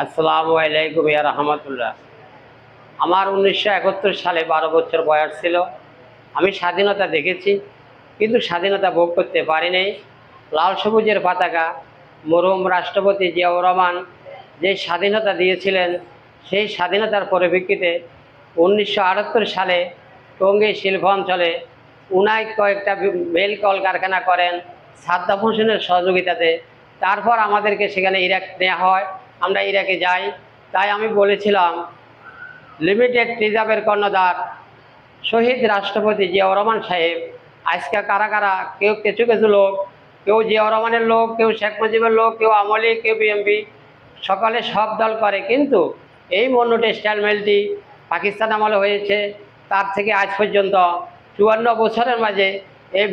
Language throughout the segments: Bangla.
আসসালামু আলাইকুম ইয়া রাহমাতুল্লাহ। আমার 1971 সালে 12 বছর বয়স ছিল। আমি স্বাধীনতা দেখেছি, কিন্তু স্বাধীনতা ভোগ করতে পারি নাই। লাল সবুজের পতাকা, মরহুম রাষ্ট্রপতি জিয়াউর রহমান যে স্বাধীনতা দিয়েছিলেন, সেই স্বাধীনতার পরিপ্রেক্ষিতে 1978 সালে টঙ্গী শিল্পাঞ্চলে উনাই কয়েকটা মেল কলকারখানা করেন সাদ্দাম হোসেনের সহযোগিতাতে। তারপর আমাদেরকে সেখানে ইরাক নেওয়া হয়, আমরা ইরাকে যাই। তাই আমি বলেছিলাম, লিমিটেড রিজার্ভের কর্ণধার শহীদ রাষ্ট্রপতি জিয়াউর রহমান সাহেব আজকে কারা কারা, কেউ কিছু কিছু লোক, কেউ জিয়াউর রহমানের লোক, কেউ শেখ মুজিবের লোক, কেউ আওয়ামী লীগ, কেউ বিএনপি, সকালে সব দল করে, কিন্তু এই মন্নু টেক্সটাইল মিলটি পাকিস্তান আমলে হয়েছে। তার থেকে আজ পর্যন্ত 54 বছরের মাঝে এই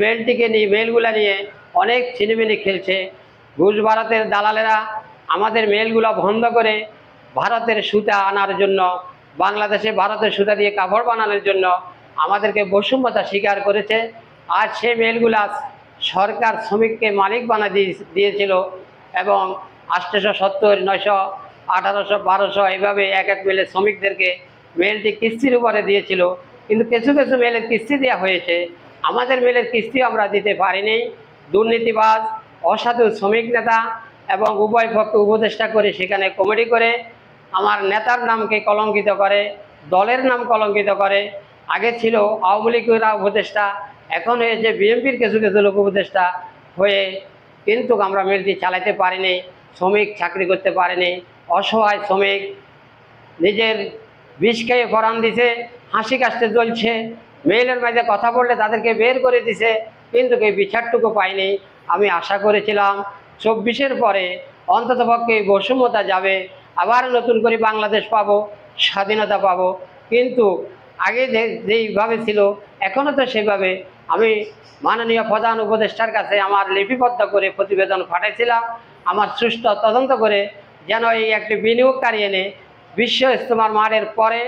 মেলগুলা নিয়ে অনেক ছিনিমিনি খেলছে। ঘুষ ভারতের দালালেরা আমাদের মেলগুলো বন্ধ করে ভারতের সুতা আনার জন্য, বাংলাদেশে ভারতের সুতা দিয়ে কাপড় বানানোর জন্য আমাদেরকে বৈষম্যতা স্বীকার করেছে। আর সেই মেলগুলা সরকার শ্রমিককে মালিক দিয়েছিল, এবং 870, 900, 1800, 1200 এইভাবে এক এক মেলের শ্রমিকদেরকে মেলটি কিস্তির উপরে দিয়েছিল। কিন্তু কিছু কিছু মেলের কিস্তি দেওয়া হয়েছে, আমাদের মেলের কিস্তি আমরা দিতে পারিনি। দুর্নীতিবাজ, অসাধু শ্রমিক নেতা এবং উভয় পক্ষে উপদেষ্টা করে সেখানে কমিটি করে আমার নেতার নামকে কলঙ্কিত করে, দলের নাম কলঙ্কিত করে। আগে ছিল আওয়ামী লীগেরা উপদেষ্টা, এখন হয়েছে বিএনপির কিছু কিছু লোক উপদেষ্টা হয়ে, কিন্তু আমরা মিলটি চালাতে পারিনি। শ্রমিক চাকরি করতে পারেনি, অসহায় শ্রমিক নিজের বিষ খেয়ে পরাণ দিছে, হাসি কাশতে জ্বলছে। মেইলের মাঝে কথা বললে তাদেরকে বের করে দিছে, কিন্তু কেউ বিচারটুকু পায়নি। আমি আশা করেছিলাম 24-এর পরে অন্ততপক্ষে বৈষম্যতা যাবে, আবার নতুন করে বাংলাদেশ পাবো, স্বাধীনতা পাবো। কিন্তু আগে যেইভাবে ছিল এখনও তো সেইভাবে। আমি মাননীয় প্রধান উপদেষ্টার কাছে আমার লিপিবদ্ধ করে প্রতিবেদন পাঠাইছিলাম, আমার সুষ্ঠু তদন্ত করে যেন এই একটি বিনিয়োগকারী এনে বিশ্ব ইজতেমার মাঠের পরে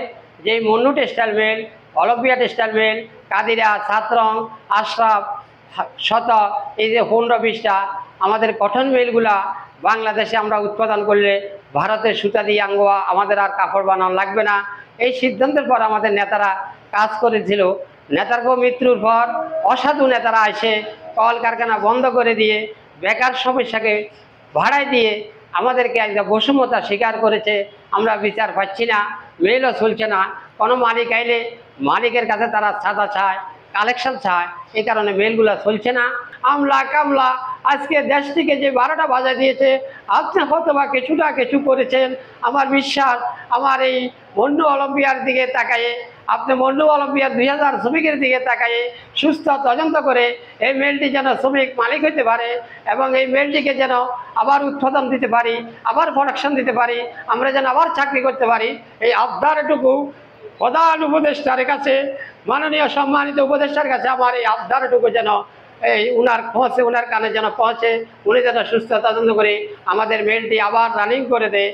যেই Monno textile mill, Olympia textile mill, কাদিরা, ছাত্রং, আশরাফ, শত, এই যে 15-20টা আমাদের কটন মিলগুলা বাংলাদেশে আমরা উৎপাদন করলে ভারতের সুতা দিয়ে আঙ্গুয়া আমাদের আর কাপড় বানানো লাগবে না। এই সিদ্ধান্তের পর আমাদের নেতারা কাজ করেছিল। নেতারকেও মৃত্যুর পর অসাধু নেতারা এসে কলকারখানা বন্ধ করে দিয়ে বেকার সমস্যাকে ভাড়ায় দিয়ে আমাদেরকে একটা বৈষম্যতা স্বীকার করেছে। আমরা বিচার পাচ্ছি না, মেলও চলছে না। কোনো মালিক আইলে মালিকের কাছে তারা চাঁদা চায়, কালেকশন চায়, এই কারণে মেলগুলো চলছে না। আমলা কামলা আজকে দেশটিকে যে 12টা বাজা দিয়েছে, আপনি হয়তো বা কিছুটা কিছু করেছেন। আমার বিশ্বাস, আমার এই মন্নু অলিম্পিয়ার দিকে তাকায়ে, আপনি মন্নু অলিম্পিয়ার 2000 শ্রমিকের দিকে তাকায়ে সুস্থ তদন্ত করে এই মেলটি যেন শ্রমিক মালিক হতে পারে, এবং এই মেলটিকে যেন আবার উৎপাদন দিতে পারি, আবার প্রোডাকশন দিতে পারি, আমরা যেন আবার চাকরি করতে পারি, এই আবদারটুকু প্রধান উপদেষ্টার কাছে, মাননীয় সম্মানিত উপদেষ্টার কাছে আমার এই আবদারটুকু যেন এই উনার কানে যেন পৌঁছে, উনি যেন সুস্থ তদন্ত করে আমাদের মেলটি আবার রানিং করে দেয়।